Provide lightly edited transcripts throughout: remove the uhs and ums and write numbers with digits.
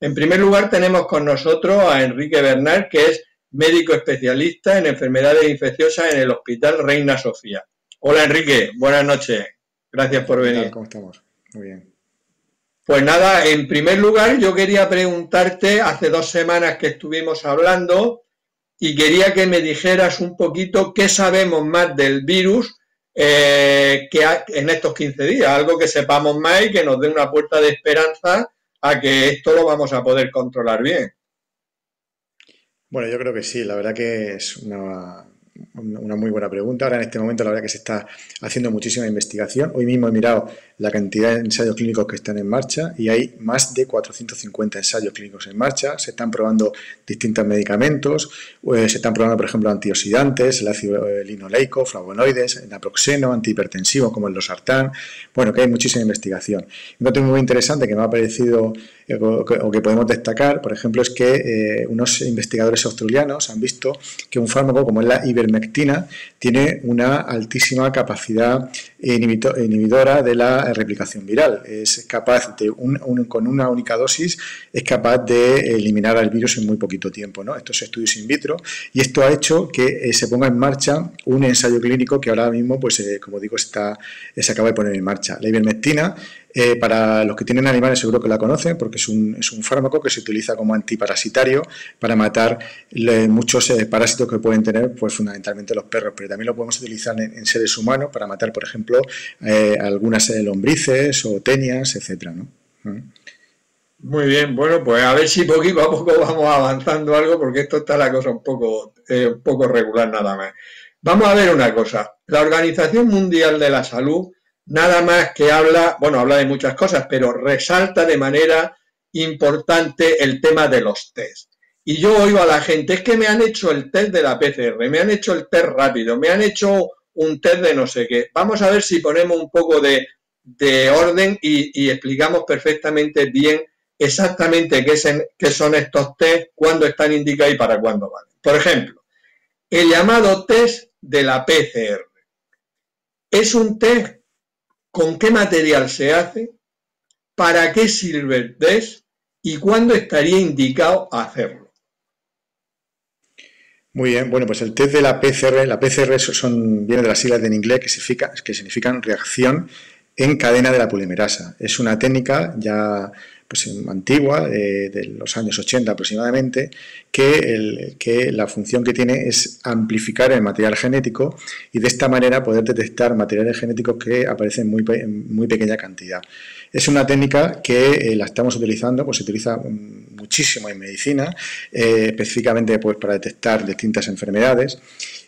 En primer lugar, tenemos con nosotros a Enrique Bernal, que es médico especialista en enfermedades infecciosas en el Hospital Reina Sofía. Hola, Enrique, buenas noches. Gracias por venir. ¿Qué tal? ¿Cómo estamos? Muy bien. Pues nada, en primer lugar, yo quería preguntarte, hace 2 semanas que estuvimos hablando, y quería que me dijeras un poquito qué sabemos más del virus en estos 15 días, algo que sepamos más y que nos dé una puerta de esperanza a que esto lo vamos a poder controlar bien. Bueno, yo creo que sí, la verdad que es una muy buena pregunta. Ahora en este momento la verdad que se está haciendo muchísima investigación. Hoy mismo he mirado la cantidad de ensayos clínicos que están en marcha y hay más de 450 ensayos clínicos en marcha. Se están probando distintos medicamentos, se están probando por ejemplo antioxidantes, el ácido linoleico, flavonoides, naproxeno, antihipertensivos como el losartán. Bueno, que hay muchísima investigación. Un dato muy interesante que me ha parecido o que podemos destacar, por ejemplo, es que unos investigadores australianos han visto que un fármaco como es la ivermectina tiene una altísima capacidad inhibidora de la replicación viral. Es capaz de, con una única dosis, es capaz de eliminar al virus en muy poquito tiempo, ¿no? Estos estudios in vitro, y esto ha hecho que se ponga en marcha un ensayo clínico que ahora mismo, pues como digo, se acaba de poner en marcha. La ivermectina, para los que tienen animales seguro que la conocen porque es un fármaco que se utiliza como antiparasitario para matar muchos parásitos que pueden tener pues fundamentalmente los perros, pero también lo podemos utilizar en seres humanos para matar, por ejemplo, algunas lombrices o tenias, etcétera, ¿no? Muy bien, bueno, pues a ver si poquito a poco vamos avanzando algo, porque esto está la cosa un poco regular nada más. Vamos a ver una cosa. La Organización Mundial de la Salud nada más que habla de muchas cosas, pero resalta de manera importante el tema de los test. Y yo oigo a la gente, es que me han hecho el test de la PCR, me han hecho el test rápido, me han hecho un test de no sé qué. Vamos a ver si ponemos un poco de orden y explicamos perfectamente bien exactamente qué son estos test, cuándo están indicados y para cuándo valen. Por ejemplo, el llamado test de la PCR. Es un test. ¿Con qué material se hace? ¿Para qué sirve el test? ¿Y cuándo estaría indicado hacerlo? Muy bien, bueno, pues el test de la PCR viene de las siglas en inglés que significan reacción en cadena de la polimerasa. Es una técnica ya pues antigua, de los años 80 aproximadamente, que la función que tiene es amplificar el material genético y de esta manera poder detectar materiales genéticos que aparecen en muy pequeña cantidad. Es una técnica que la estamos utilizando, pues se utiliza muchísimo en medicina, específicamente pues, para detectar distintas enfermedades.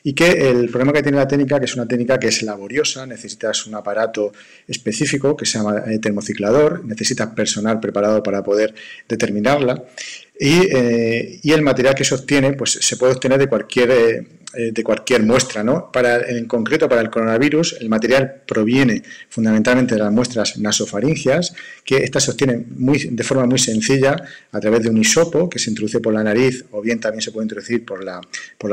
Y que el problema que tiene la técnica, que es una técnica que es laboriosa, necesitas un aparato específico que se llama termociclador, necesitas personal preparado para poder determinarla y el material que se obtiene pues se puede obtener de cualquier muestra, ¿no? En concreto para el coronavirus el material proviene fundamentalmente de las muestras nasofaringias, que estas se obtienen de forma muy sencilla a través de un hisopo que se introduce por la nariz o bien también se puede introducir por la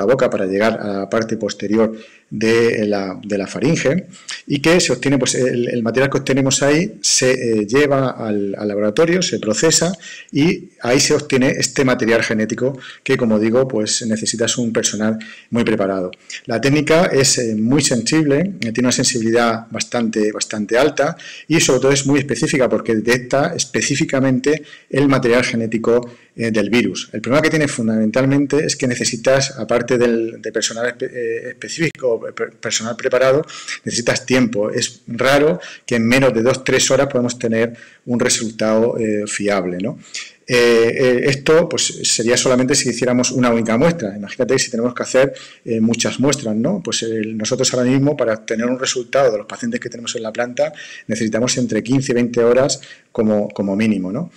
boca para llegar a la parte posterior de la faringe, y que se obtiene, pues el material que obtenemos ahí se lleva al laboratorio, se procesa y ahí se obtiene este material genético que, como digo, pues necesitas un personal muy preparado. La técnica es muy sensible, tiene una sensibilidad bastante alta y sobre todo es muy específica porque detecta específicamente el material genético del virus. El problema que tiene fundamentalmente es que necesitas, aparte de personal específico, personal preparado, necesitas tiempo. Es raro que en menos de 2-3 horas podamos tener un resultado fiable, ¿no? Esto pues sería solamente si hiciéramos una única muestra. Imagínate si tenemos que hacer muchas muestras, ¿no? Pues nosotros ahora mismo para obtener un resultado de los pacientes que tenemos en la planta necesitamos entre 15 y 20 horas como mínimo, ¿no?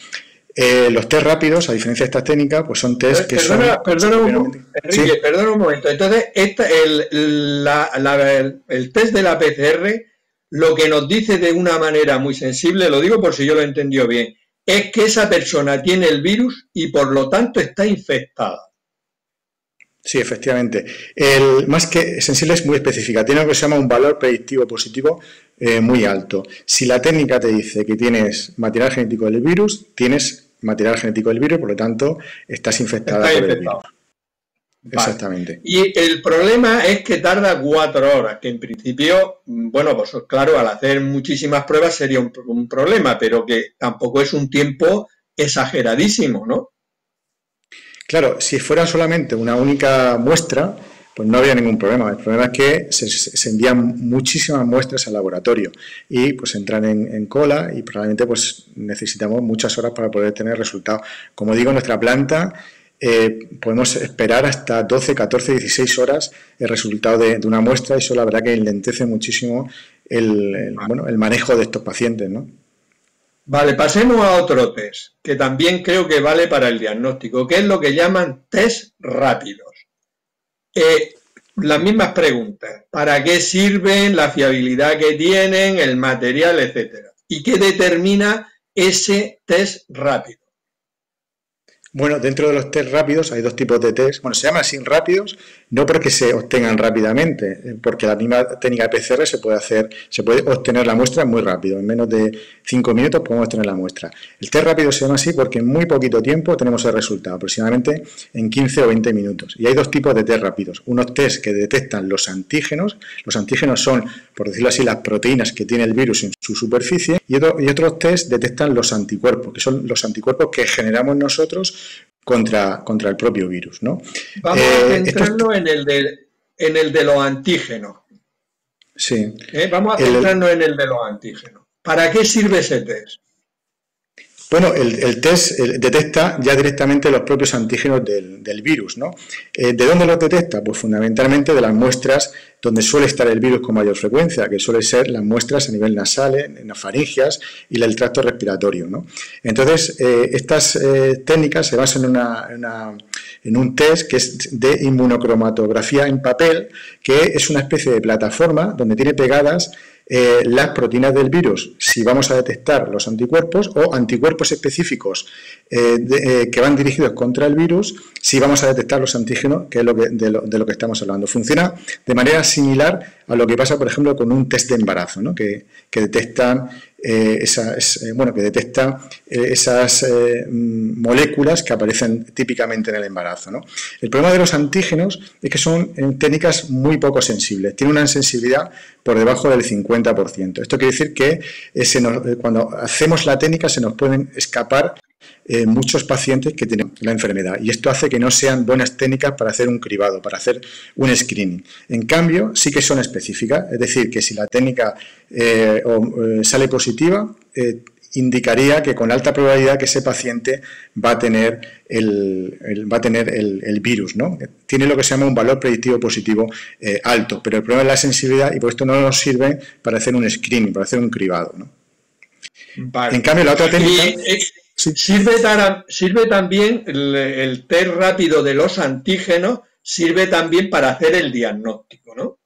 Los test rápidos, a diferencia de esta técnica, pues son test que perdona un momento. Entonces, el test de la PCR lo que nos dice de una manera muy sensible, lo digo por si yo lo he entendido bien, es que esa persona tiene el virus y por lo tanto está infectada. Sí, efectivamente. Más que sensible es muy específica. Tiene lo que se llama un valor predictivo positivo muy alto. Si la técnica te dice que tienes material genético del virus, tienes material genético del virus, por lo tanto, estás infectada por el virus. Vale. Exactamente. Y el problema es que tarda 4 horas, que en principio, bueno, pues claro, al hacer muchísimas pruebas sería un problema, pero que tampoco es un tiempo exageradísimo, ¿no? Claro, si fuera solamente una única muestra, pues no habría ningún problema. El problema es que se envían muchísimas muestras al laboratorio y pues entran en cola y probablemente pues necesitamos muchas horas para poder tener resultados. Como digo, en nuestra planta podemos esperar hasta 12, 14, 16 horas el resultado de una muestra y eso la verdad que enlentece muchísimo el manejo de estos pacientes, ¿no? Vale, pasemos a otro test, que también creo que vale para el diagnóstico, que es lo que llaman test rápidos. Las mismas preguntas, ¿para qué sirven, la fiabilidad que tienen, el material, etcétera? ¿Y qué determina ese test rápido? Bueno, dentro de los test rápidos hay dos tipos de test. Bueno, se llaman así rápidos, no porque se obtengan rápidamente, porque la misma técnica de PCR se puede obtener la muestra muy rápido. En menos de 5 minutos podemos obtener la muestra. El test rápido se llama así porque en muy poquito tiempo tenemos el resultado, aproximadamente en 15 o 20 minutos. Y hay dos tipos de test rápidos. Unos test que detectan los antígenos. Los antígenos son, por decirlo así, las proteínas que tiene el virus en su superficie. Y otros test detectan los anticuerpos, que son los anticuerpos que generamos nosotros contra el propio virus, ¿no? Vamos a centrarnos en el de los antígenos. Sí. Vamos a centrarnos en el de los antígenos. ¿Para qué sirve ese test? Bueno, el test detecta ya directamente los propios antígenos del virus, ¿no? ¿De dónde los detecta? Pues fundamentalmente de las muestras donde suele estar el virus con mayor frecuencia, que suelen ser las muestras a nivel nasal, en las faringias y el tracto respiratorio, ¿no? Entonces, estas técnicas se basan en un test que es de inmunocromatografía en papel, que es una especie de plataforma donde tiene pegadas las proteínas del virus, si vamos a detectar los anticuerpos o anticuerpos específicos que van dirigidos contra el virus, si vamos a detectar los antígenos, que es de lo que estamos hablando. Funciona de manera similar a lo que pasa, por ejemplo, con un test de embarazo, ¿no? que detectan esas moléculas que aparecen típicamente en el embarazo, ¿no? El problema de los antígenos es que son técnicas muy poco sensibles, tienen una sensibilidad por debajo del 50%. Esto quiere decir que cuando hacemos la técnica se nos pueden escapar muchos pacientes que tienen la enfermedad y esto hace que no sean buenas técnicas para hacer un cribado, para hacer un screening. En cambio, sí que son específicas, es decir, que si la técnica sale positiva, indicaría que con alta probabilidad que ese paciente va a tener el virus, ¿no? Tiene lo que se llama un valor predictivo positivo alto, pero el problema es la sensibilidad y por esto no nos sirve para hacer un screening, para hacer un cribado, ¿no? Vale. En cambio, la otra técnica... Sí. Sirve también el test rápido de los antígenos, sirve también para hacer el diagnóstico, ¿no?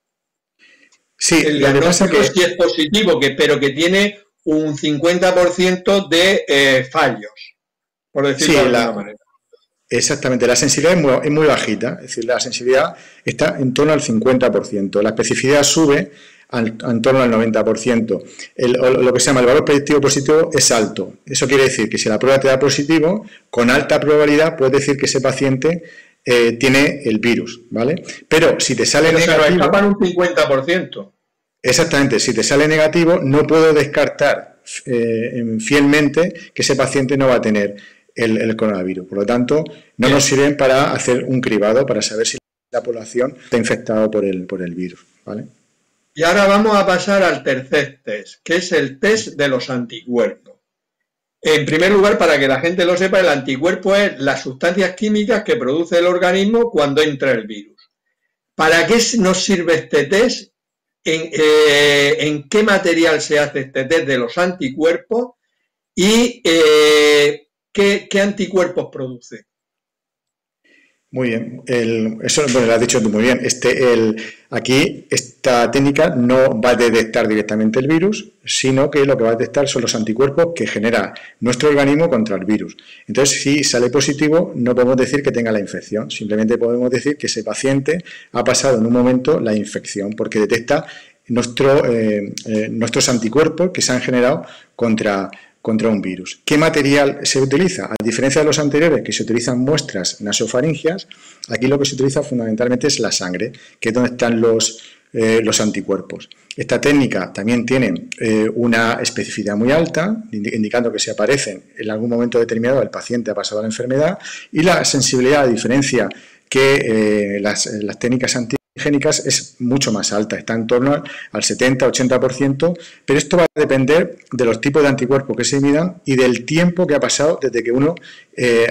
Sí, el diagnóstico sí es positivo, pero que tiene un 50% de fallos, por decirlo de alguna manera. Exactamente, la sensibilidad es muy bajita, es decir, la sensibilidad está en torno al 50%, la especificidad sube en torno al 90%. Lo que se llama el valor predictivo positivo es alto. Eso quiere decir que si la prueba te da positivo, con alta probabilidad puedes decir que ese paciente tiene el virus, ¿vale? Pero si te sale negativo... Se nos escapan un 50%. Exactamente, si te sale negativo, no puedo descartar fielmente que ese paciente no va a tener el coronavirus. Por lo tanto, no nos sirven para hacer un cribado, para saber si la población está infectada por el virus, ¿vale? Y ahora vamos a pasar al tercer test, que es el test de los anticuerpos. En primer lugar, para que la gente lo sepa, el anticuerpo es las sustancias químicas que produce el organismo cuando entra el virus. ¿Para qué nos sirve este test? ¿En qué material se hace este test de los anticuerpos? ¿Y qué anticuerpos produce? Muy bien, eso lo has dicho tú muy bien. Aquí esta técnica no va a detectar directamente el virus, sino que lo que va a detectar son los anticuerpos que genera nuestro organismo contra el virus. Entonces, si sale positivo, no podemos decir que tenga la infección, simplemente podemos decir que ese paciente ha pasado en un momento la infección, porque detecta nuestros anticuerpos que se han generado contra contra un virus. ¿Qué material se utiliza? A diferencia de los anteriores, que se utilizan muestras nasofaringias, aquí lo que se utiliza fundamentalmente es la sangre, que es donde están los anticuerpos. Esta técnica también tiene una especificidad muy alta, indicando que si aparecen en algún momento determinado el paciente ha pasado la enfermedad, y la sensibilidad, a diferencia que las técnicas antigénicas, es mucho más alta, está en torno al 70-80%, pero esto va a depender de los tipos de anticuerpos que se midan y del tiempo que ha pasado desde que uno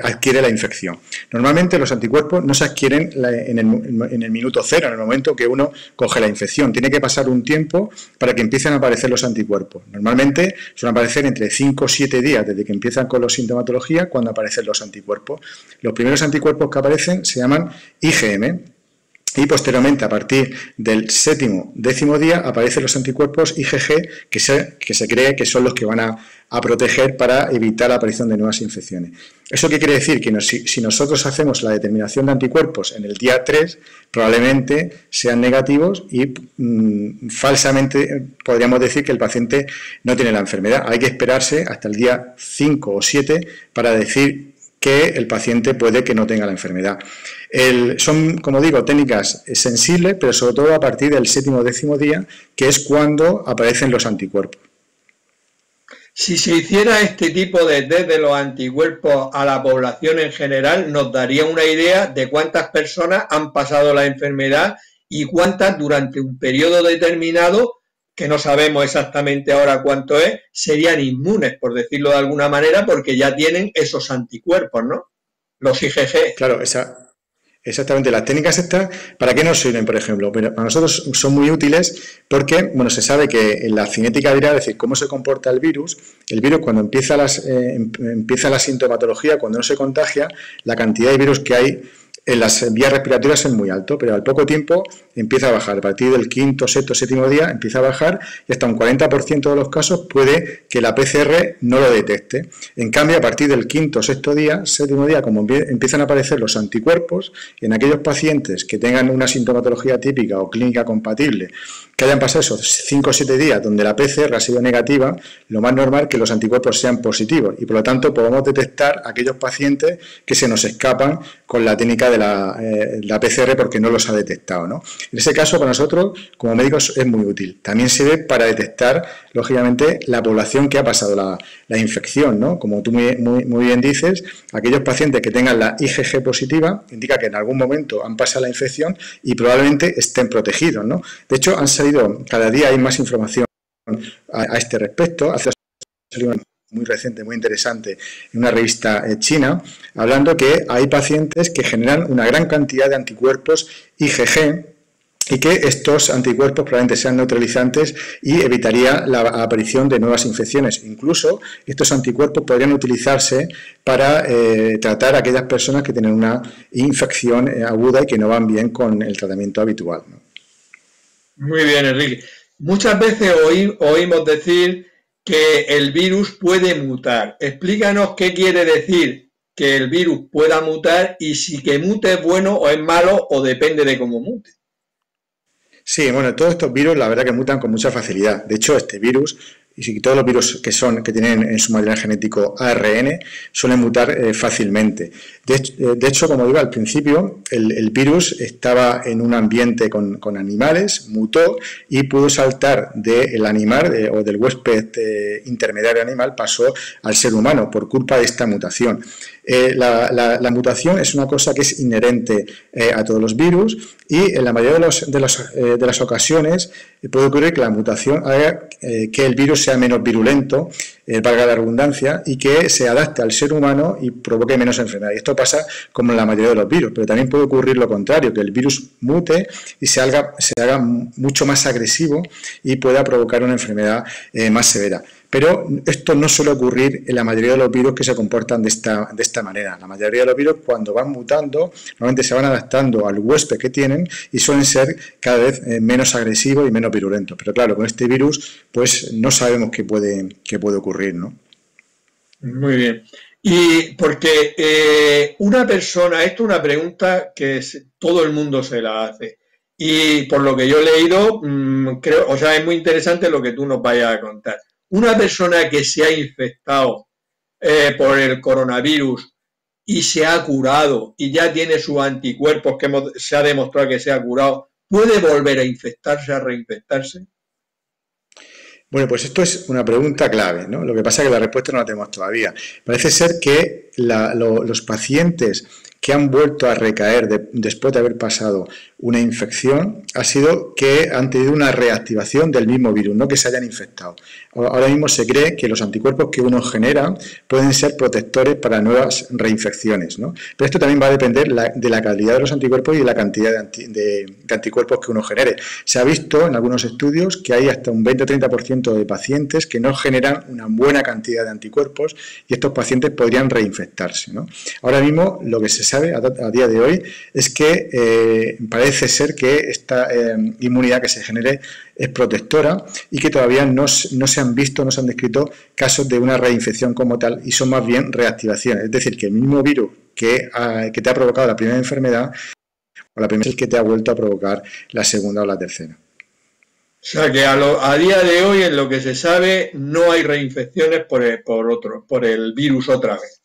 adquiere la infección. Normalmente los anticuerpos no se adquieren en el minuto cero, en el momento que uno coge la infección. Tiene que pasar un tiempo para que empiecen a aparecer los anticuerpos. Normalmente suelen aparecer entre 5 o 7 días desde que empiezan con la sintomatología cuando aparecen los anticuerpos. Los primeros anticuerpos que aparecen se llaman IgM. Y posteriormente, a partir del séptimo, décimo día, aparecen los anticuerpos IgG, que se cree que son los que van a proteger para evitar la aparición de nuevas infecciones. ¿Eso qué quiere decir? Que si nosotros hacemos la determinación de anticuerpos en el día 3, probablemente sean negativos y falsamente podríamos decir que el paciente no tiene la enfermedad. Hay que esperarse hasta el día 5 o 7 para decir que el paciente puede que no tenga la enfermedad. Son, como digo, técnicas sensibles, pero sobre todo a partir del séptimo o décimo día, que es cuando aparecen los anticuerpos. Si se hiciera este tipo de test de los anticuerpos a la población en general, nos daría una idea de cuántas personas han pasado la enfermedad y cuántas durante un periodo determinado, que no sabemos exactamente ahora cuánto es, serían inmunes, por decirlo de alguna manera, porque ya tienen esos anticuerpos, ¿no? Los IgG. Claro, exactamente. Las técnicas estas, ¿para qué nos sirven, por ejemplo? Pero para nosotros son muy útiles porque, bueno, se sabe que en la cinética viral, es decir, cómo se comporta el virus cuando empieza la sintomatología, cuando no se contagia, la cantidad de virus que hay en las vías respiratorias es muy alto, pero al poco tiempo empieza a bajar. A partir del quinto, sexto, séptimo día empieza a bajar y hasta un 40% de los casos puede que la PCR no lo detecte. En cambio, a partir del quinto, sexto día, séptimo día, como empiezan a aparecer los anticuerpos, en aquellos pacientes que tengan una sintomatología típica o clínica compatible, que hayan pasado esos 5 o 7 días donde la PCR ha sido negativa, lo más normal es que los anticuerpos sean positivos y por lo tanto podemos detectar a aquellos pacientes que se nos escapan con la técnica de la PCR porque no los ha detectado, ¿no? En ese caso, para nosotros, como médicos, es muy útil. También sirve para detectar, lógicamente, la población que ha pasado la infección, ¿no? Como tú muy bien dices, aquellos pacientes que tengan la IgG positiva, indica que en algún momento han pasado la infección y probablemente estén protegidos, ¿no? De hecho, cada día hay más información a este respecto. Hace muy reciente, muy interesante, en una revista china, hablando que hay pacientes que generan una gran cantidad de anticuerpos IgG y que estos anticuerpos probablemente sean neutralizantes y evitaría la aparición de nuevas infecciones. Incluso estos anticuerpos podrían utilizarse para tratar a aquellas personas que tienen una infección aguda y que no van bien con el tratamiento habitual, ¿no? Muy bien, Enrique. Muchas veces oímos decir que el virus puede mutar. Explícanos qué quiere decir que el virus pueda mutar y si que mute es bueno o es malo o depende de cómo mute. Sí, bueno, todos estos virus la verdad que mutan con mucha facilidad. De hecho, este virus y todos los virus que tienen en su material genético ARN suelen mutar fácilmente. De hecho, como digo al principio, el virus estaba en un ambiente con animales, mutó y pudo saltar del animal o del huésped intermediario animal, pasó al ser humano por culpa de esta mutación. La mutación es una cosa que es inherente a todos los virus y en la mayoría de las ocasiones puede ocurrir que la mutación haga que el virus sea menos virulento, valga la redundancia, y que se adapte al ser humano y provoque menos enfermedad. Y esto pasa como en la mayoría de los virus, pero también puede ocurrir lo contrario, que el virus mute y se haga mucho más agresivo y pueda provocar una enfermedad más severa. Pero esto no suele ocurrir en la mayoría de los virus que se comportan de esta manera. La mayoría de los virus, cuando van mutando, normalmente se van adaptando al huésped que tienen y suelen ser cada vez menos agresivos y menos virulentos. Pero claro, con este virus, pues no sabemos qué puede ocurrir, ¿no? Muy bien. Y porque una persona, esto es una pregunta que todo el mundo se la hace. Y por lo que yo he leído, creo, o sea, es muy interesante lo que tú nos vayas a contar. una persona que se ha infectado por el coronavirus y se ha curado y ya tiene sus anticuerpos que se ha demostrado que se ha curado, ¿puede volver a infectarse, a reinfectarse? Bueno, pues esto es una pregunta clave, ¿no? Lo que pasa es que la respuesta no la tenemos todavía. Parece ser que los pacientes que han vuelto a recaer después de haber pasado una infección ha sido que han tenido una reactivación del mismo virus, no que se hayan infectado. Ahora mismo se cree que los anticuerpos que uno genera pueden ser protectores para nuevas reinfecciones, ¿no? Pero esto también va a depender de la calidad de los anticuerpos y de la cantidad de anticuerpos que uno genere. Se ha visto en algunos estudios que hay hasta un 20 o 30% de pacientes que no generan una buena cantidad de anticuerpos y estos pacientes podrían reinfectarse, ¿no? Ahora mismo lo que se sabe a día de hoy es que parece ser que esta inmunidad que se genere es protectora y que todavía no se han visto, no se han descrito casos de una reinfección como tal y son más bien reactivaciones. Es decir, que el mismo virus que te ha provocado la primera enfermedad o la primera es el que te ha vuelto a provocar la segunda o la tercera. O sea que a día de hoy, en lo que se sabe, no hay reinfecciones por el virus otra vez.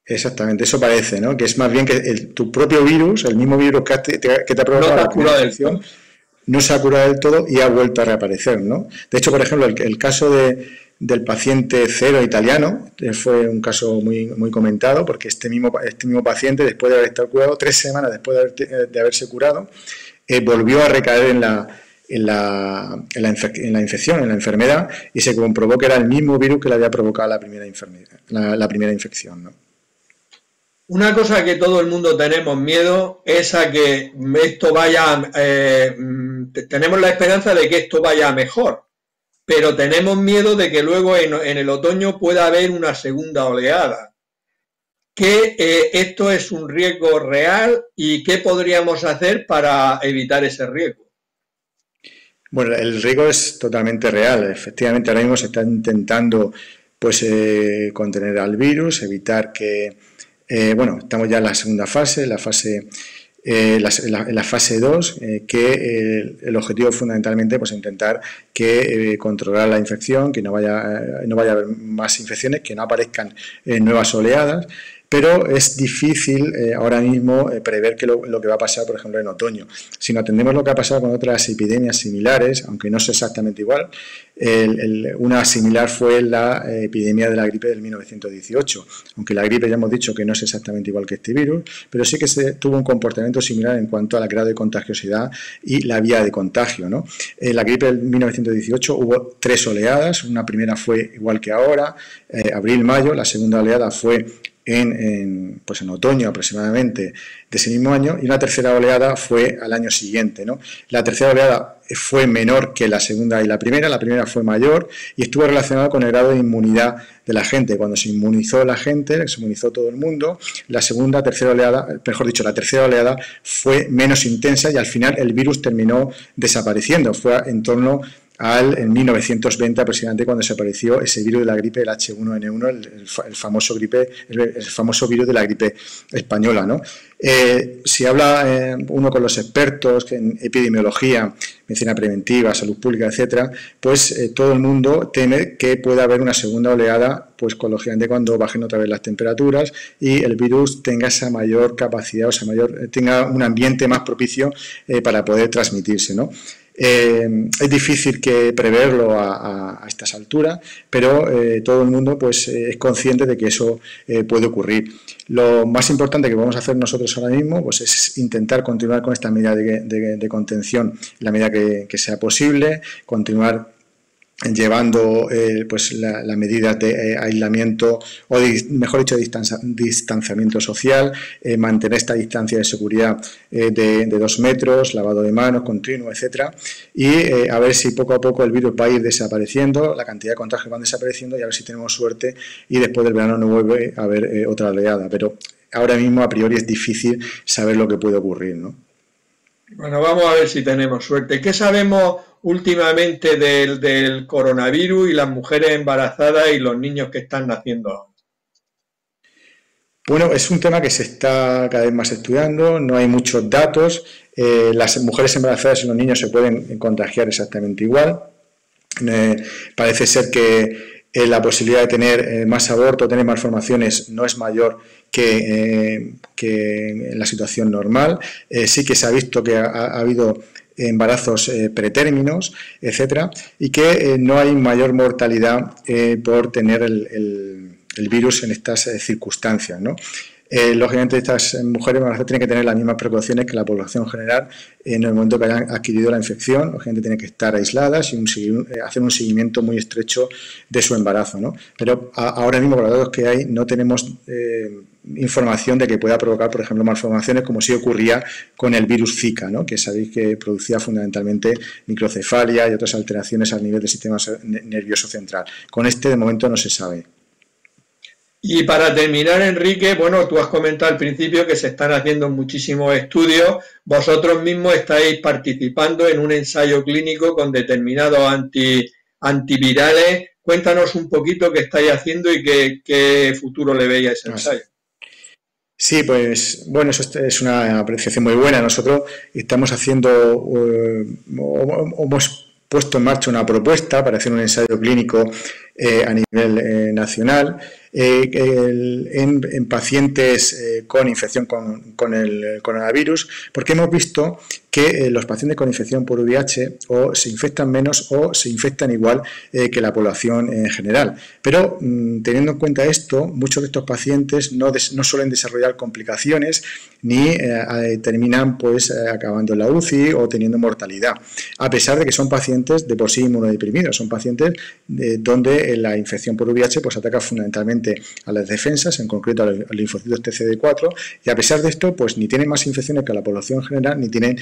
Exactamente, eso parece, ¿no? Que es más bien que tu propio virus, el mismo virus que te ha provocado la primera infección, no se ha curado del todo y ha vuelto a reaparecer, ¿no? De hecho, por ejemplo, el caso del paciente cero italiano fue un caso muy, muy comentado porque este mismo paciente, después de haber estado curado, 3 semanas después de haberse curado, volvió a recaer en la infección, en la enfermedad, y se comprobó que era el mismo virus que le había provocado la primera infección, ¿no? Una cosa que todo el mundo tenemos miedo es a que esto vaya, tenemos la esperanza de que esto vaya mejor, pero tenemos miedo de que luego en el otoño pueda haber una segunda oleada. ¿Que esto es un riesgo real y qué podríamos hacer para evitar ese riesgo? Bueno, el riesgo es totalmente real. Efectivamente, ahora mismo se está intentando contener al virus, evitar que... estamos ya en la segunda fase, la fase 2, que el objetivo es fundamentalmente intentar controlar la infección, que no vaya a haber más infecciones, que no aparezcan nuevas oleadas. Pero es difícil ahora mismo prever lo que va a pasar, por ejemplo, en otoño. Si no atendemos lo que ha pasado con otras epidemias similares, aunque no es exactamente igual, una similar fue la epidemia de la gripe del 1918. Aunque la gripe ya hemos dicho que no es exactamente igual que este virus, pero sí que se tuvo un comportamiento similar en cuanto al grado de contagiosidad y la vía de contagio, ¿no? La gripe del 1918 hubo 3 oleadas. Una primera fue igual que ahora, abril-mayo. La segunda oleada fue en otoño aproximadamente de ese mismo año, y una tercera oleada fue al año siguiente, ¿no? La tercera oleada fue menor que la segunda y la primera fue mayor y estuvo relacionada con el grado de inmunidad de la gente. Cuando se inmunizó la gente, se inmunizó todo el mundo, la tercera oleada fue menos intensa y al final el virus terminó desapareciendo. Fue en torno en 1920 aproximadamente cuando se apareció ese virus de la gripe, el H1N1, el famoso virus de la gripe española, ¿no? Si habla uno con los expertos en epidemiología, medicina preventiva, salud pública, etcétera, todo el mundo teme que pueda haber una segunda oleada, lógicamente cuando bajen otra vez las temperaturas y el virus tenga esa mayor capacidad, tenga un ambiente más propicio para poder transmitirse, ¿no? Es difícil preverlo a estas alturas, pero todo el mundo es consciente de que eso puede ocurrir. Lo más importante que vamos a hacer nosotros ahora mismo es intentar continuar con esta medida de contención en la medida que sea posible, continuar llevando las medidas de aislamiento o mejor dicho distanciamiento social, mantener esta distancia de seguridad de 2 metros, lavado de manos continuo, etcétera, y a ver si poco a poco el virus va a ir desapareciendo, la cantidad de contagios van desapareciendo y a ver si tenemos suerte y después del verano no vuelve a haber otra oleada, pero ahora mismo a priori es difícil saber lo que puede ocurrir, ¿no? Bueno, vamos a ver si tenemos suerte. ¿Qué sabemos últimamente del coronavirus y las mujeres embarazadas y los niños que están naciendo ahora? Bueno, es un tema que se está cada vez más estudiando, no hay muchos datos. Las mujeres embarazadas y los niños se pueden contagiar exactamente igual. Parece ser que la posibilidad de tener más aborto, tener malformaciones, no es mayor que en la situación normal. Sí que se ha visto que ha habido embarazos pretérminos, etcétera, y que no hay mayor mortalidad por tener el virus en estas circunstancias, ¿no? Lógicamente estas mujeres tienen que tener las mismas precauciones que la población general en el momento que hayan adquirido la infección. Lógicamente tienen que estar aisladas y hacer un seguimiento muy estrecho de su embarazo, ¿no? Pero ahora mismo, con los datos que hay, no tenemos información de que pueda provocar, por ejemplo, malformaciones como sí ocurría con el virus Zika, ¿no? Que sabéis que producía fundamentalmente microcefalia y otras alteraciones al nivel del sistema nervioso central. Con este, de momento, no se sabe. Y para terminar, Enrique, bueno, tú has comentado al principio que se están haciendo muchísimos estudios. Vosotros mismos estáis participando en un ensayo clínico con determinados antivirales. Cuéntanos un poquito qué estáis haciendo y qué futuro le veis a ese ensayo. Sí, pues bueno, eso es una apreciación muy buena. Nosotros estamos haciendo, hemos puesto en marcha una propuesta para hacer un ensayo clínico a nivel nacional en pacientes con infección con el coronavirus, porque hemos visto que los pacientes con infección por VIH o se infectan menos o se infectan igual que la población en general. Pero teniendo en cuenta esto, muchos de estos pacientes no suelen desarrollar complicaciones ni terminan pues acabando en la UCI o teniendo mortalidad, a pesar de que son pacientes de por sí inmunodeprimidos, son pacientes donde la infección por VIH pues ataca fundamentalmente a las defensas, en concreto a los linfocitos TCD4, y a pesar de esto pues ni tienen más infecciones que la población general ni tienen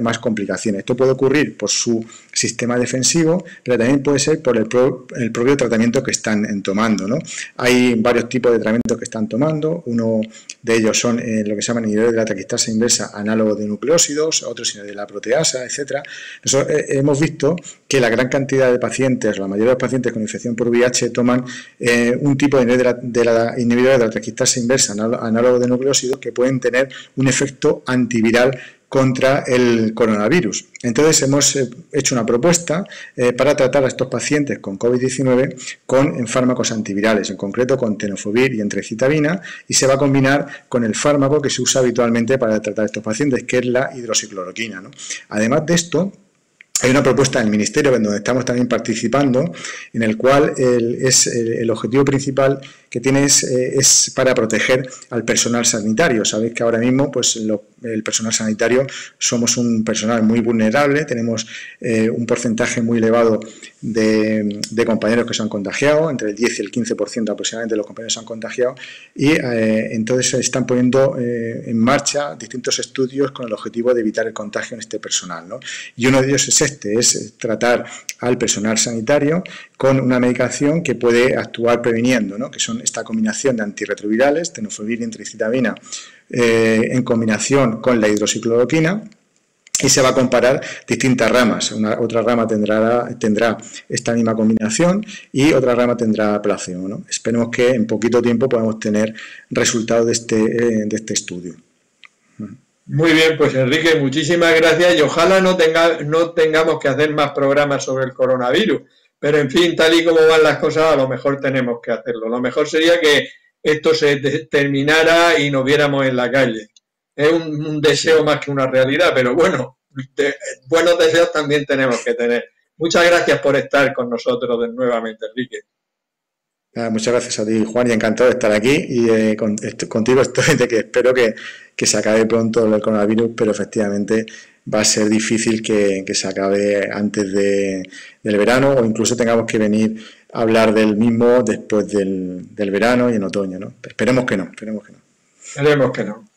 más complicaciones. Esto puede ocurrir por su sistema defensivo, pero también puede ser por el propio tratamiento que están tomando, ¿no? Hay varios tipos de tratamientos que están tomando. Uno de ellos son lo que se llaman inhibidores de la taquistasa inversa, análogos de nucleósidos, otros de la proteasa, etcétera. Hemos visto que la gran cantidad de pacientes, la mayoría de los pacientes con infección por VIH toman un tipo de inhibidores de la taquistasa inversa, análogo de nucleósidos, que pueden tener un efecto antiviral contra el coronavirus. Entonces hemos hecho una propuesta para tratar a estos pacientes con COVID-19 con fármacos antivirales, en concreto con tenofovir y entrecitavina, y se va a combinar con el fármaco que se usa habitualmente para tratar a estos pacientes, que es la hidroxicloroquina, ¿no? Además de esto, hay una propuesta del Ministerio en donde estamos también participando, en el cual el objetivo principal que tiene es para proteger al personal sanitario. Sabéis que ahora mismo pues, el personal sanitario somos un personal muy vulnerable, tenemos un porcentaje muy elevado de compañeros que se han contagiado, entre el 10 y el 15% aproximadamente de los compañeros se han contagiado, y entonces se están poniendo en marcha distintos estudios con el objetivo de evitar el contagio en este personal, ¿no? Y uno de ellos es tratar al personal sanitario con una medicación que puede actuar previniendo, ¿no? Que son esta combinación de antirretrovirales, tenofovir y entrecitavina, en combinación con la hidroxicloroquina, y se va a comparar distintas ramas. Otra rama tendrá esta misma combinación y otra rama tendrá placebo, ¿no? Esperemos que en poquito tiempo podamos tener resultados de este estudio. Muy bien, pues Enrique, muchísimas gracias y ojalá no tengamos que hacer más programas sobre el coronavirus, pero en fin, tal y como van las cosas, a lo mejor tenemos que hacerlo. Lo mejor sería que esto se terminara y nos viéramos en la calle. Es un deseo más que una realidad, pero bueno, buenos deseos también tenemos que tener. Muchas gracias por estar con nosotros nuevamente, Enrique. Muchas gracias a ti, Juan, y encantado de estar aquí, y contigo estoy de que espero que se acabe pronto el coronavirus, pero efectivamente va a ser difícil que se acabe antes del verano, o incluso tengamos que venir a hablar del mismo después del verano y en otoño, ¿no? Esperemos que no. Esperemos que no.